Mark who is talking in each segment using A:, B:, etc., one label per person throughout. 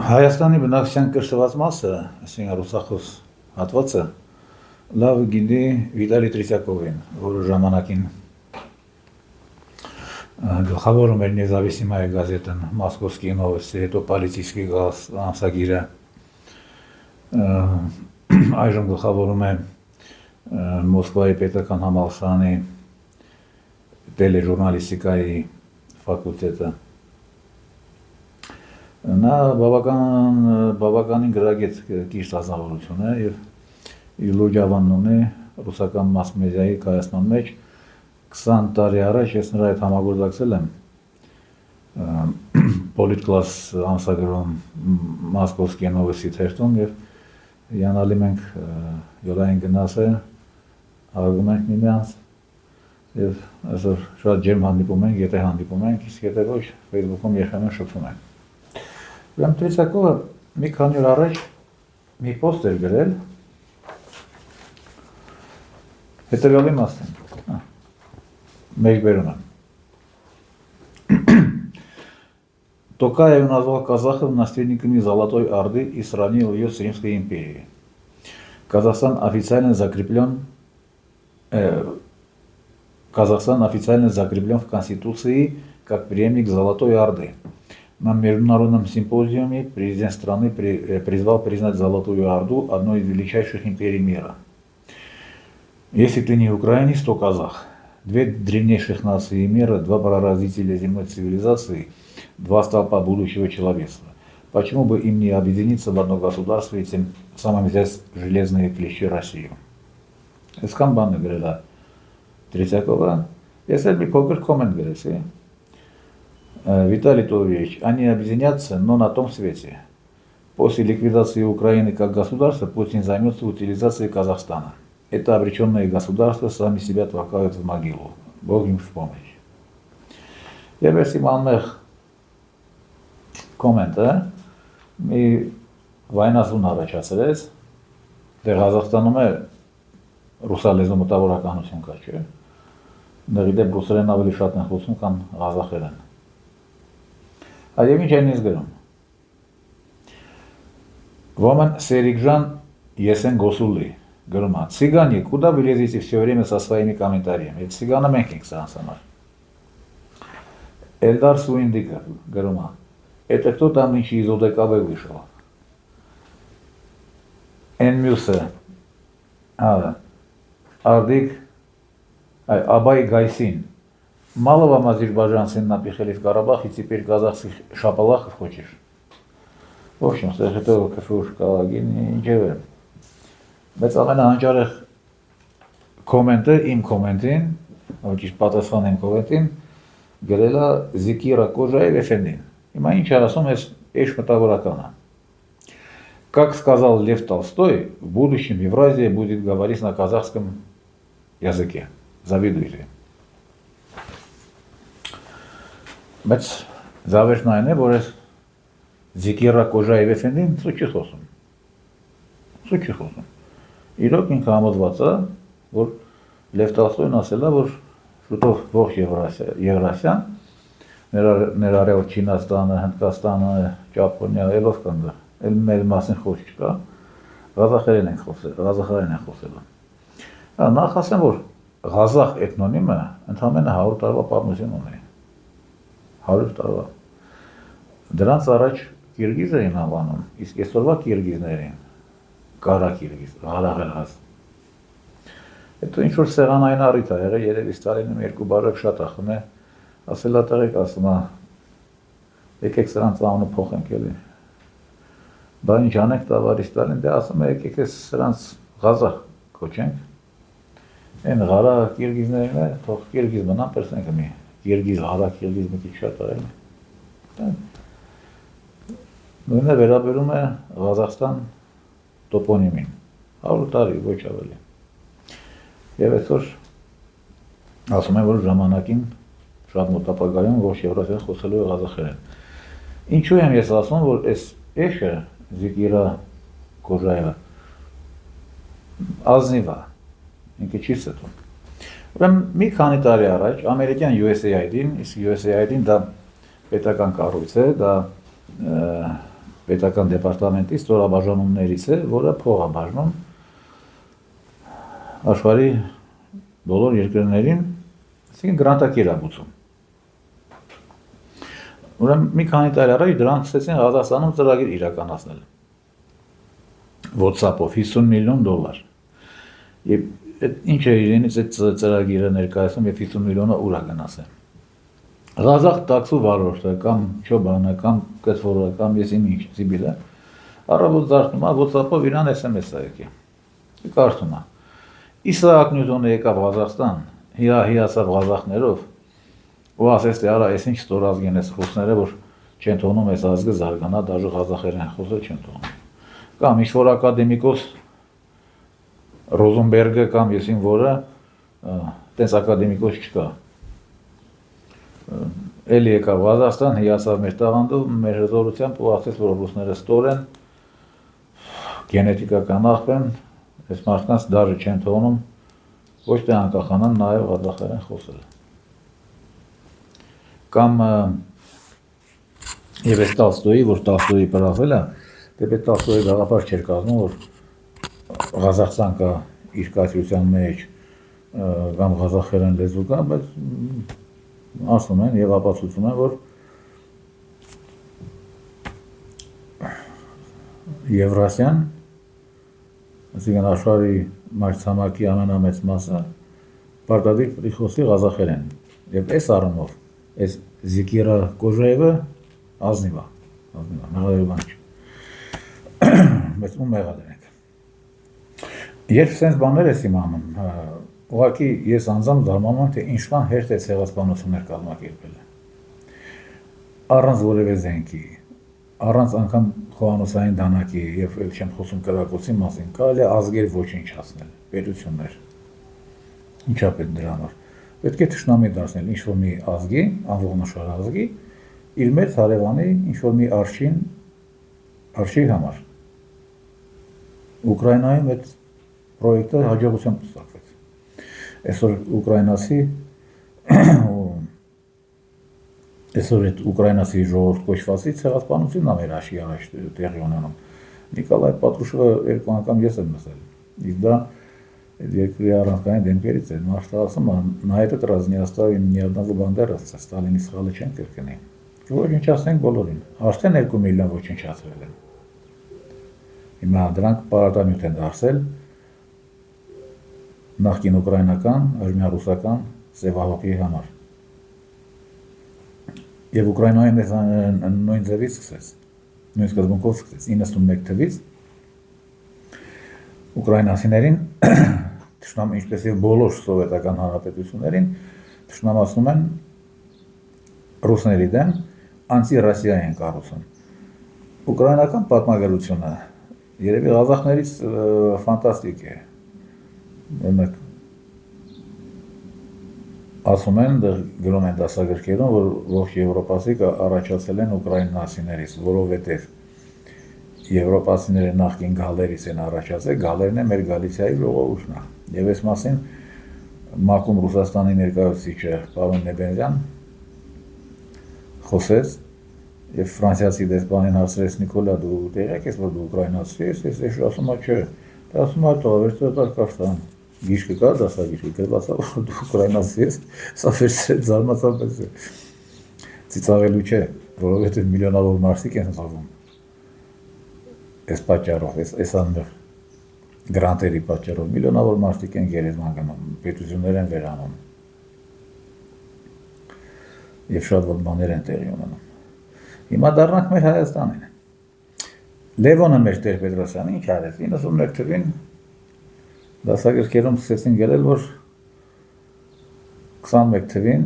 A: Հայաստանի բնակչության կրթված մասը, այսինքն ռուսախոս հատվածը, լավ գիտի Վիտալի Տրիսակովին, որը ժամանակին գլխավորում էր Նեզավիսիմայա գազետն, Մոսկովսկի նովոստի, հետո Պոլիտիցկի ամսագիրը, այժմ գլխավորում է Մոսկվայի պետական համալսարանի տելեժուրնալիստիկայի ֆակուլտետը։ Նա բավականին գրագետ կիրճ ազնվորություն է և լուրջ ավանն ունի ռուսական մաս մեդիայի կայացման մեջ 20 տարի առաջ ես նրա հետ համագործակցել եմ Politclass ամսագրում Մոսկովսկի նովոստի թերթում և հիանալի մենք յոլային գնացել արվում ենք միմյանց և այսօր շատ ջերմ հանդիպում ենք, եթե հանդիպում ենք, իսկ եթե ոչ, Facebook-ում երբեմն շփվում ենք։ Ուրեմն Տրիսակովը մի քանի օր առաջ մի պոստ էր գրել հետևյալի մասին, մեջբերում եմ. Токаеву назвал казахов наследниками Золотой Орды и сравнил ее с Римской империей. Казахстан официально закреплен в Конституции как преемник Золотой Орды. На международном симпозиуме президент страны призвал признать Золотую Орду одной из величайших империй мира. Если ты не украинец, то казах. Две древнейших нации мира, два прародителя земной цивилизации, два столпа будущего человечества. Почему бы им не объединиться в одно государство и тем самым взять железные клещи Россию? Այսքան բան է գրել Տրիսակովը, ես էլ մի փոքր կոմենտ գրեցի. Виталий Толевич, они объединятся, но на том свете. После ликвидации Украины как государства Путин займется утилизацией Казахстана. Это обреченные государства сами себя толкают в могилу. Бог им в помощь. Я վերցի մանմեղ կոմենտը, մի վայնասուն առաջացրեց, դեր Ղազախստանում է ռուսալեզու մտավորականություն կա, չէ։ Դեռ իդեպ ռուսերեն ավելի շատ են խոսում, քան ղազախերեն։ Այդև ինչ են ինձ գրում։ Ոմն Սերիկժան Եսեն Գոսուլի գրում է. Цыгане, куда вы лезете все время со своими комментариями? Это цыгանը մենք ենք սրանց համար։ Эльдар Суиндиков գրում է. Это кто там нынче из ОДКБ вышел? Энмюсе. Ардик. Абай Гайсин. Мало вам азербайджанцы напихали в Карабах, и теперь казахских шапалахов хочешь? В общем, с этого кафеушка не джеве. Բայց ամենահանջարեղ կոմենտը իմ կոմենտին, ոչ պատասխան իմ կոմենտին, գրել է Զիկիրա Կոժաև Էֆենդին։ Հիմա ինչ ասում ես էջ մտավորականը։ Как сказал Лев Толстой, в будущем Евразия будет говорить на казахском языке. Завидуйте. Բայց զավեշն այն է, որ ես Զիկիրա Կոժաև Էֆենդին ցույց չի խոսում։ Ցույց չի խոսում։ Իրոք ինքը համոզված է, որ Լև Տոլստոյն ասել է, որ շուտով ողջ Եվրասիան, ներառյալ Չինաստանը, Հնդկաստանը, Ճապոնիա, ելով կանդը, էլ մեր մասին խոսք չկա, ղազախերեն են խոսելու։ Նախ ասեմ, որ ղազախ էթնոնիմը ընդամենը 100 տարվա պատմություն ունի։ 100 տարվա։ Դրանց առաջ կիրգիզ էին անվանում, իսկ այսօրվա կիրգիզներին Կարա կիրգիզ, Ղարաղելղազ։ Հետո ինչ-որ սեղանային առիթ է եղել, երևի Ստալինը երկու բառով շատ ախում է, ասել է տեղեկ, ասում է, եկեք սրանց անունը փոխենք էլի։ Բա ինչ անենք տավարի Ստալին, դե ասում է, եկեք սրանց ղազախ կոչենք։ Այն Ղարա կիրգիզներն է, թող կիրգիզ մնան, պերսենք մի կիրգիզ, Ղարա կիրգիզ մի քիչ շատ արել։ Նույնը վերաբերում է Ղազախստան տոպոնիմին, 100 տարի, ոչ ավելի։ Եվ այսօր ասում են, որ ժամանակին շատ մոտ ապագայում ողջ Եվրասիան խոսելու է ղազախերեն։ Ինչու եմ ես ասում, որ այս էշը Զիկիրա Կոժաևը ազնիվ է, ինքը չի ստում։ Ուրեմն մի քանի տարի առաջ ամերիկյան USAID-ին, իսկ USAID-ին դա պետական կառույց է, դա պետական դեպարտամենտի ստորաբաժանումներից է, որը փող է բաժնում աշխարհի բոլոր երկրներին, այսինքն գրանտակիր է բուծում։ Ուրեմն մի քանի տարի առաջ դրանք սկսեցին Ղազախստանում ծրագիր իրականացնել։ WhatsApp-ով $50 միլիոն։ Եվ ինչ է իրենից այդ ծրագիրը ներկայացնում եւ 50 միլիոնը ուր է գնացել։ Ղազախ տաքսու վարորդը կամ չոբանը կամ կտվորը կամ ես ինչ ծիբիլը առավոտ զարթնում է WhatsApp-ով իրան SMS է եկել։ Կարդում է. Իսահակ Նյուտոնը եկավ Ղազախստան, հիացավ ղազախներով ու ասեց թե արա այս ինչ ստորազգ են այս ռուսները, որ չեն թողնում այս ազգը զարգանա, դաժե ղազախերեն խոսել չեն թողնում։ Կամ ինչ-որ ակադեմիկոս Ռոզենբերգը կամ եսին որը տես ակադեմիկոս չկա։ Էլի եկավ Ղազախստան, հիացավ մեր տաղանդով, մեր հզորությամբ ու ասեց, որ ռուսները ստոր են, գենետիկական աղբ են, այս մարդկանց դաժե չեն թողնում, ոչ թե անկախանան նաև ղազախերեն խոսել։ Կամ եւ այս Տոլստոյի, որ Տոլստոյի պրավել է, դեպի Տոլստոյի գաղափար չէր կազմում, որ Ղազախստան կա իր կայսրության մեջ կամ ղազախերեն լեզու կա, բայց ասում են եւ ապացուցում են, որ Եվրասիան, այսինքն աշխարհի մայրցամաքի ամենամեծ մասը պարտադիր պետք է խոսի ղազախերեն։ Եվ այս առումով այս Զիկիրա Կոժաևը ազնիվ է, մեղադիր բան չէ, բայց ու մեղադիր ենք։ Երբ սենց բաներ ես իմանում, ուղղակի ես անձամբ զարմանում եմ, թե ինչքան հերթ է ցեղասպանություններ կազմակերպել։ Առանց որևէ զենքի, առանց անգամ խոհանոցային դանակի եւ էլ չեմ խոսում կրակոցի մասին, կարելի է ազգեր ոչնչացնել, պետություններ։ Ինչա պետք դրա համար։ Պետք է թշնամի դարձնել ինչ-որ մի ազգի, անողնաշար ազգի, իր մեծ հարևանի ինչ-որ մի արշի համար։ Ուկրաինայում այդ պրոյեկտը հաջողությամբ ստացվեց։ Այսօր ուկրաինացի ժողովուրդ կոչվածի ցեղասպանությունն է մեր աշխի առաջ տեղի ունենում։ Նիկոլայ Պատրուշովը 2 անգամ ես եմ լսել։ Իսկ դա երկրի առանցքային դեմքերից է, մարդը ասում է, նա այդ ռազնի оставим ни одного бандеровца, Ստալինի սխալը չեն կրկնի։ Ոչնչացնենք բոլորին, արդեն 2 միլիոն ոչնչացրել են։ Հիմա դրանք պարարտանյութ են դարձել նախկին ուկրաինական, արմենիա-ռուսական սևահողի համար։ Եվ Ուկրաինայում այս նույն ձևից սկսեց, նույն սկզբունքով սկսեց, 91 թվից ուկրաինացիներին թշնամ ինչպես եւ բոլոր սովետական հանրապետություններին թշնամացնում են ռուսների դեմ անտի-Ռոսիա են կառուցում։ Ուկրաինական պատմագրությունը երևի ղազախներից ֆանտաստիկ է։ Օրինակ ասում են, գրում են դասագրքերում, որ ողջ եվրոպացիք առաջացել են ուկրաինացիներից, որովհետև եվրոպացիները նախկին գալերից են առաջացել, գալերն է մեր Գալիցիայի ժողովուրդն է։ Եվ այս մասին Մակում Ռուսաստանի ներկայացուցիչը պարոն Նեբենյան խոսեց եւ ֆրանսիացի դեսպանին հարցրեց Նիկոլա դու տեղյակ ես որ դու ուկրաինացի ես, ես ասում եմ չէ, դա ասում եմ տո վերջերս կարծեմ գիշկը կա դասագիրքը գրված է որ դու ուկրաինացի ես, սա վերջերս զարմացած է։ Ծիծաղելու չէ, որովհետեւ միլիոնավոր մարդիկ են զոհվում։ Այս պատճառով, այս անմեղ գրանտերի պատճառով միլիոնավոր մարդիկ են գերեզման գնում, պետություններ են վերանում։ Եվ շատ որ բաներ են տեղի ունենում։ Հիմա դառնանք մեր Հայաստանին։ Լևոնը մեր Տեր-Պետրոսյանը ինչ արեց 91 թվին դասագրքերում սկսեցին գրել, որ 21 թվին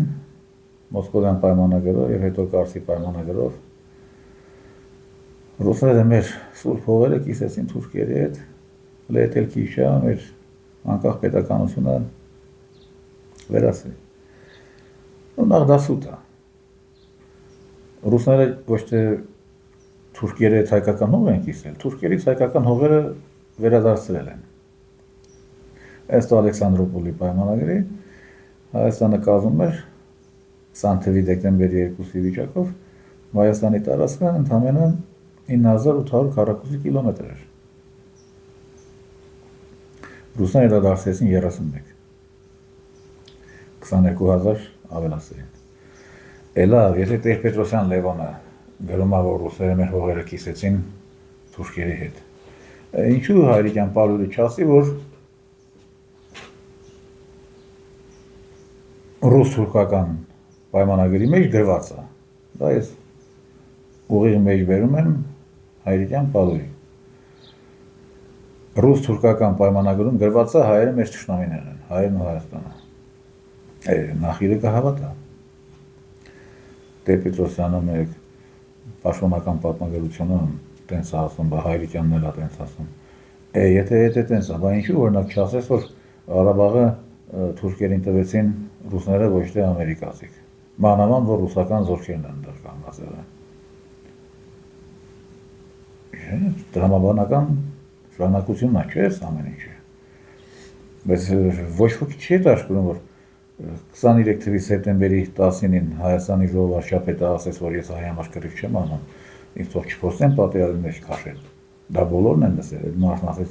A: Մոսկովյան պայմանագրով եւ հետո Կարսի պայմանագրով ռուսները մեր սուրբ հողերը կիսեցին թուրքերի հետ, լեթել քիշա մեր անկախ պետականությունը վերացրին։ Ու նախ դա սուտ է։ Ռուսները ոչ թե թուրքերի հետ հայկական հող են կիսել, թուրքերից հայկական հողերը վերադարձրել են։ Ըստ Ալեքսանդրոպոլի պայմանագրի Հայաստանը կազմում էր 20 թվականի դեկտեմբերի 2-ի վիճակով Հայաստանի տարածքը ընդամենը 9800 քառակուսի կիլոմետր էր։ Ռուսները դա դարձրեցին 31, 22000 ավելացրին։ Լավ, եթե Տեր-Պետրոսյան Լևոնը գրում է, որ ռուսերը մեր հողերը կիսեցին թուրքերի հետ, ինչու Հայրիկյան Պալուրը չասի, որ ռուս-թուրքական պայմանագրի մեջ գրված է։ Դա ես ուղիղ մեջ բերում եմ Հայրիկյան Պալուրի։ Ռուս-թուրքական պայմանագրում գրված է հայերը մեր թշնամիներն են, հայերն ու Հայաստանը։ Նախիրը կհավատա։ Տեր-Պետրոսյանը մեկ պաշտոնական պատմագրությունը տենց ասում, բա Հայրիկյանն էլ է տենց ասում։ Եթե տենց է, բա ինչու օրինակ չասես, որ Ղարաբաղը թուրքերին տվեցին ռուսները, ոչ թե ամերիկացիք։ Մանավանդ, որ ռուսական զորքերն են դեռ կանգնած եղել։ Տրամաբանական շարունակությունն է, չէ՞ ամեն ինչը։ Բայց ոչ ոքի չի դաշկում, որ 23 թվականի սեպտեմբերի 10-ին Հայաստանի ժողովարշապետը ասեց, որ ես հայ համար կռիվ չեմ անում, ինձ թող չփորձեն պատերազմի մեջ քաշել։ Դա բոլորն են լսել, այդ մարդն ասեց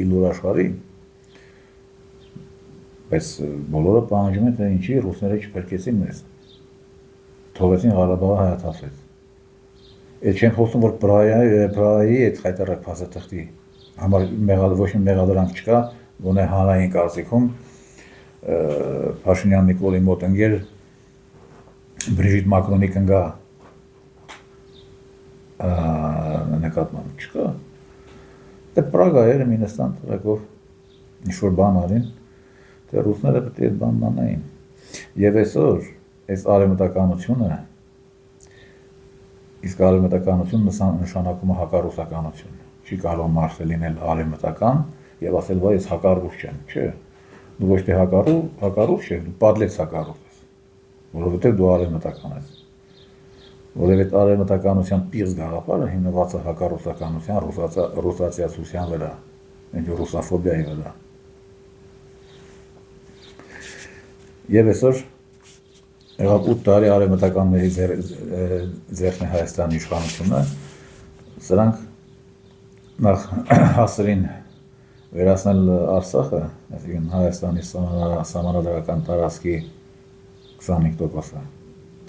A: իլուր աշխարհի։ Բայց բոլորը պահանջում են, թե ինչի ռուսները չփրկեցին մեզ։ Թողեցին Ղարաբաղը հայաթափվեց։ Այդ չեմ խոսում, որ Պրահայի այդ խայտարակ փաստաթղթի համար ոչ մի մեղադրանք չկա, գոնե հանրային կարծիքում Փաշինյան Նիկոլի մոտ ընկեր Բրիժիտ Մակրոնի կնգա նկատմամբ չկա։ Դե Պրագա Երևանստան տղեկով ինչ-որ բան արին, թե ռուսները պետք է այդ բանն անեին։ Եվ այսօր այս արևմտականությունը, իսկ արևմտականությունը նշանակում է հակառուսականություն։ Չի կարող մարդը լինել արևմտական եւ ասել, որ ես հակառուս չեմ, չէ։ Դու ոչ թե հակառուս չես, դու պատլեց հակառուս ես, որովհետեւ դու արևմտական ես։ Որովհետեւ արևմտականության պիղծ գաղափարը հիմնված է հակառուսականության, ռուսացիացության վրա, ռուսաֆոբիայի վրա։ Եվ այսօր եղավ 8 տարի արևմտականների ձեռքն է Հայաստանի իշխանությունը, սրանք նախ հասցրին վերացնել Արցախը, այսինքն Հայաստանի սահմանադրական տարածքի 25%-ը,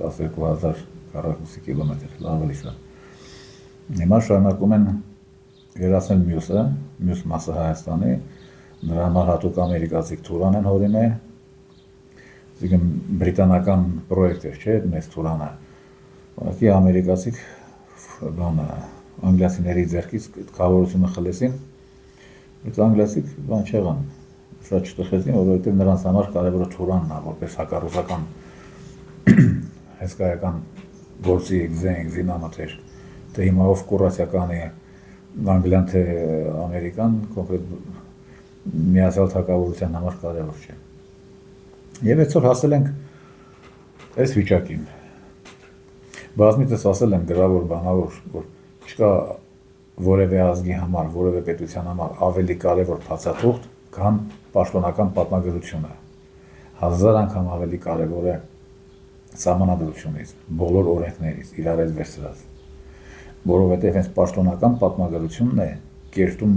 A: 12000 քառակուսի կիլոմետր, ավելի շատ։ Հիմա շարունակում են վերացնել մյուս մասը Հայաստանի, նրա համար հատուկ ամերիկացի Թուրան են հորինել, այսինքն բրիտանական պրոյեկտ էր, չէ՞, մեծ Թուրանը։ Ուղղակի ամերիկացիք անգլիացիների ձեռքից կավորությունը խլեցին, բայց անգլիացիք բան չեղան, շատ չտխեցին, որովհետև նրանց համար կարևորը Թուրանն է, որպես հակառուսական հսկայական գործի զինամթեր, թե հիմա ով կուրացիական է Անգլիան, թե Ամերիկան, կոնկրետ միացյալ թագավորության համար կարևոր չէ։ Եվ այսօր հասել ենք այս վիճակին։ Բազմիցս ասել եմ գրավոր բանավոր, որ չկա որևէ ազգի համար, որևէ պետության համար ավելի կարևոր փաստաթուղթ, քան պաշտոնական պատմագրությունը։ 1000 անգամ ավելի կարևոր է սահմանադրությունից, բոլոր օրենքներից, իրար հետ վերցրած։ Որովհետև հենց պաշտոնական պատմագրությունն է կերտում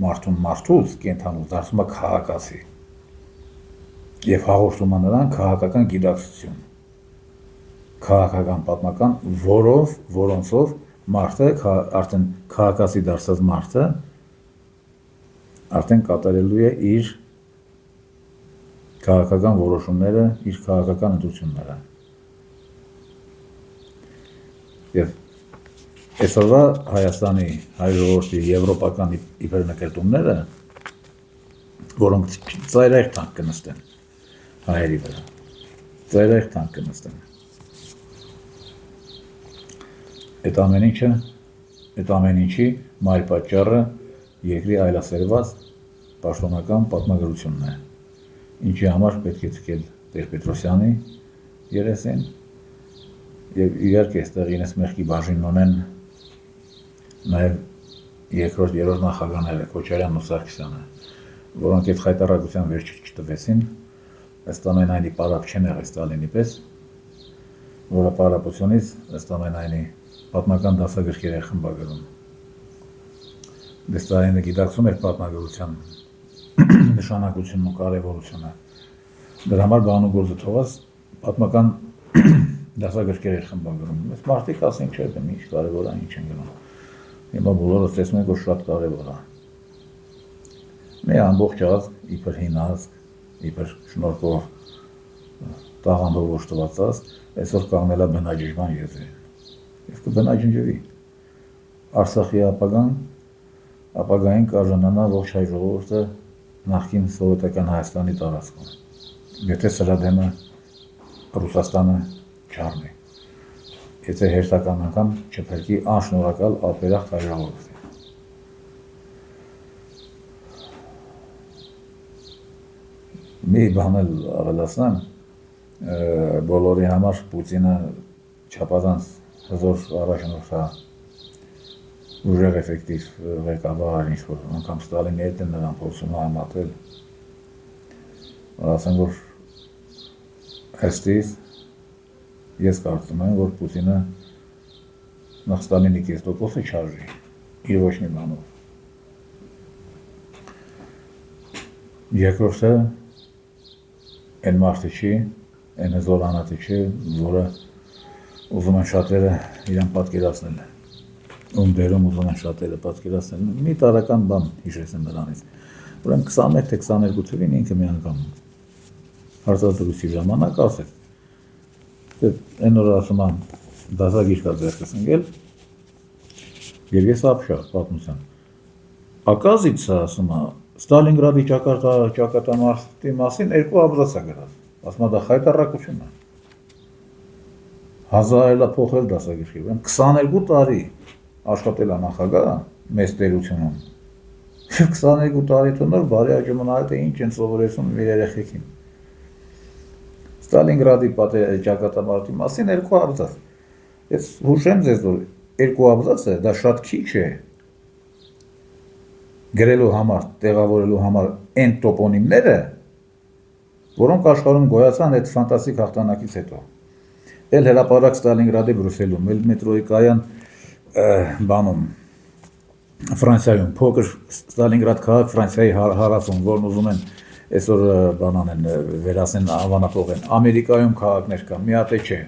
A: մարդուն մարդուց կենթանուց դարձում է քաղաքացի եւ հաղորդում է նրան քաղաքական գիտակցություն, քաղաքական պատմական, որոնցով մարդը արդեն քաղաքացի դարձած մարդը արդեն կատարելու է իր քաղաքական որոշումները, իր քաղաքական ընտրությունները։ Եվ այսօրվա Հայաստանի հայ ժողովրդի եվրոպական իբրնկերտումները, որոնք ծայրահեղ թանկ կնստեն հայերի վրա, ծայրահեղ թանկ կնստեն։ Այդ ամեն ինչի մայր պատճառը երկրի այլասերված պաշտոնական պատմագրությունն է, ինչի համար պետք է ցկել Տեր-Պետրոսյանի երեսին եւ իհարկե այստեղ ինձ մեղքի բաժին ունեն նաեւ երկրորդ, երրորդ նախագահները Քոչարյանն ու Սարգսյանը, որոնք այդ խայտարակության վերջը չտվեցին, ըստ ամենայնի պարապ չեն եղել Ստալինի պես, որը պարապությունից ըստ ամենայնի պատմական դասագրքեր է խմբագրում։ Դեստայինը գիտակցում էր պատմագրության նշանակությունն ու կարևորությունը։ Դրա համար բանուգործը թողած պատմական դասագրքեր էր խմբագրում։ Այս մարդիկ ասին չէ, դե ինչ կարևոր է, ինչ են գնում։ Հիմա բոլորը տեսնում են, որ շատ կարևոր է։ Մի ամբողջ ազգ, իբր հին ազգ, իբր շնորհքով տաղանդով ոչտված ազգ, այսօր կանգնել է բնաջնջման եզրին։ Եվ կբնաջնջվի։ Արցախի ապագային կարժանանա ողջ հայ ժողովուրդը նախկին սովետական Հայաստանի տարածքում։ Եթե սրա դեմը Ռուսաստանը չառնի։ Եթե հերթական անգամ չփրկի անշնորհակալ ապերախտ հայ ժողովուրդը։ Մի բան էլ ավելացնեմ, բոլորի համար Պուտինը չափազանց հզոր առաջնորդ է, ուժեղ էֆեկտիվ ղեկավար, ինչ-որ անգամ Ստալինի հետ են նրան փորձում համատել, ասեմ, որ հստից ես կարծում եմ, որ Պուտինը նախ Ստալինի կեստոկոսը չարժի, իր ոչ մի բանով։ Երկրորդը այն մարդը չի, այն հզոր անհատը չի, որը ուզում են շատերը իրան պատկերացնել, ում դերում ուզում են շատերը պատկերացնել, մի տարական բան հիշեցնեմ նրանից, ուրեմն 21 թե 22 թվին ինքը մի անգամ հարցազրույցի ժամանակ ասեց, այն օր ասում եմ դասագիր կա ձեռքս ընկել, եւ ես ապշա պատմության, ակազիցը ասում եմ Ստալինգրադի ճակատամարտի մասին երկու абզաց է գրած, ասում եմ դա խայտառակություն է, հազարել է փոխել դասագրքի, 22 տարի աշխատել է նախագահ մեծ տերությունում, 22 տարի թունով բարի աջումնալ թե ինչ են սովորեցնում իր երեխեքին։ Ստալինգրադի ճակատամարտի մասին երկու абզաց, ես հուշեմ ձեզ, որ երկու абզացը դա շատ քիչ է, գրելու համար, տեղավորելու համար այն տոպոնիմները, որոնք աշխարհում գոյացան այդ ֆանտաստիկ հաղթանակից հետո։ Էլ հրապարակ Ստալինգրադի Բրյուսելում, էլ մետրոյի կայան բանում, Ֆրանսիայում, փոքր Ստալինգրադ քաղաք Ֆրանսիայի հարավում, որն ուզում են այսօր բանան են վերացնեն անվանափոխեն, Ամերիկայում քաղաքներ կան, մի հատ է չէ,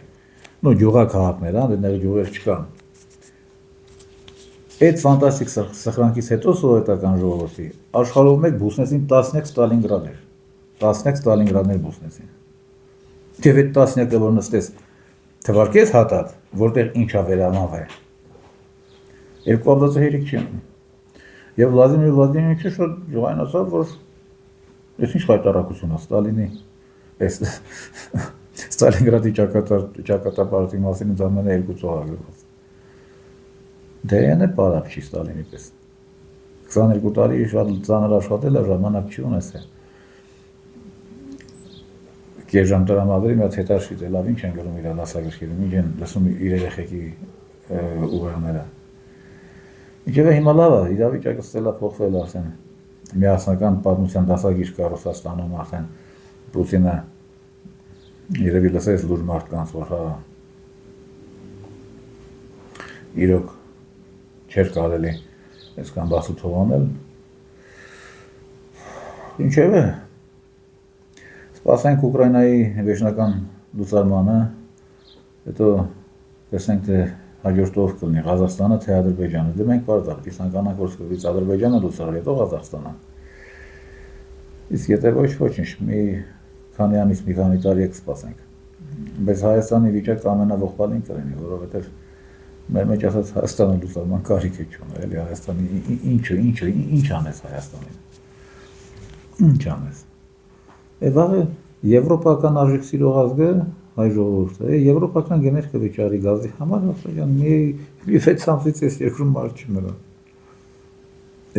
A: նո գյուղաքաղաքներ, դեռ գյուղեր չկան։ Այդ ֆանտաստիկ սխրանքից հետո սովետական ժողովրդի աշխարհում մեկ բուսնեցին 13 Ստալինգրադներ, 13 Ստալինգրադներ բուսնեցին։ Եվ այդ 13-ը որ նստես թվարկես հատատ, որտեղ ինչա վերանավ է։ Երկու абզացը հերիք չի անում։ Եվ Վլադիմիր Վլադիմիրիչը շատ ջղայն ասավ, որ ես ինչ խայտառակություն է Ստալինի, այս Ստալինգրադի ճակատապարտի մասին ինձ ամենը երկու ծող ագրված։ Դե այն է պարապ չի Ստալինի պես։ 22 տարի շատ ծանր աշխատել է, ժամանակ չի ունեցել։ Կեր ժամ տրամադրի մի հատ հետաշվիտ է, լավ ինչ են գրում իր դասագրքերում, ինչ են լսում իր երեխեքի ուղեղները։ Ինչևէ հիմա լավ է, իրավիճակը ստել է փոխվել արդեն։ Միասնական պատմության դասագիր կա Ռուսաստանում արդեն Պուտինը երևի լսեց լուր մարդկանց, որ հա իրոք չէր կարելի այսքան բացու թողանել։ Ինչևէ, սպասենք Ուկրաինայի վերջնական լուծարմանը, հետո տեսնենք թե հաջորդ ով կլինի Ղազախստանը թե Ադրբեջանը։ Դե մենք պարզ է, ցանկանանք որ սկսվից Ադրբեջանը լուծարի, հետո Ղազախստանը։ Իսկ եթե ոչինչ, մի քանի ամիս, մի քանի տարի կսպասենք։ Բայց Հայաստանի վիճակը ամենաողբալին կլինի, որովհետև մեր մեջ ասած Հայաստանը լուծարման կարիք է չունի, էլի Հայաստանի ինչ անես Հայաստանին։ Ինչ անես։ Վաղը եվրոպական արժեք սիրող ազգը հայ ժողովուրդը, եվրոպական գներ կվճարի գազի համար, ասական մի 6 ամսից այս երկրում մարդ չի մնա։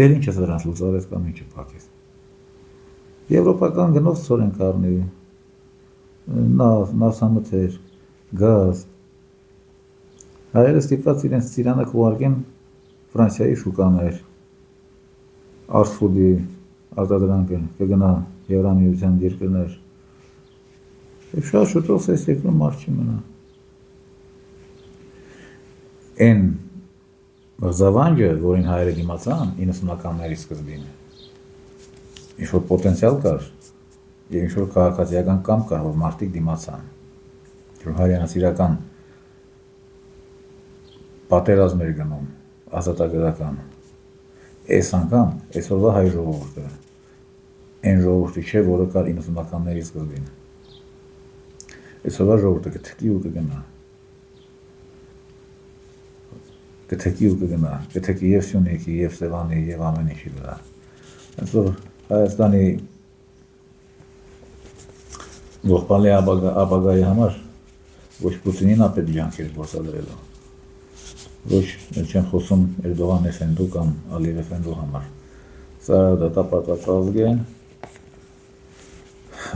A: Էլ ինչ ես դրանց լուծարես կամ ինչը փակես։ Եվրոպական գնով ցոր են կառնի, նավթամթեր, գազ։ Հայերը ստիպված իրենց ծիրանը կուղարկեն Ֆրանսիայի շուկաներ, Արսֆուդի արտադրանքը կգնա Եվրամիության երկրներ։ Եվ շատ շուտով այս երկրում մարդ չի մնա։ այն մղձավանջը, որին հայերը դիմացան 90-ականների սկզբին, ինչ-որ պոտենցիալ կար և ինչ-որ քաղաքացիական կամք կար, որ մարդիկ դիմացան, որ հայրենասիրական պատերազմ էր գնում, ազատագրական, այս անգամ, այսօրվա հայ ժողովուրդը, այն ժողովուրդը չէ, որը կար 90-ականների սկզբին, այսօրվա ժողովուրդը կթքի ու կգնա, կթքի և Սյունիքի, և Սևանի, և ամեն ինչի վրա, հենց որ Հայաստանի ողբալի ապագայի համար ոչ Պուտինին է պետք ջանքեր գործադրելու, ոչ չեմ խոսում Էրդողան Էֆենդու կամ Ալիև Էֆենդու համար, սա դատապարտված ազգ է,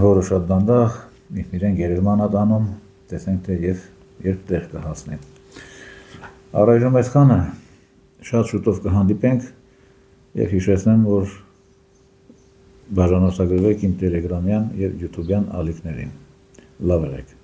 A: որը շատ դանդաղ իրեն գերեզման է տանում, տեսենք թե երբ տեղ կհասնի։ Առայժմ այդքանը, շատ շուտով կհանդիպենք և հիշեցնեմ, որ բաժանորդագրվեք իմ տելեգրամյան և յութուբյան ալիքներին, լավ եղեք։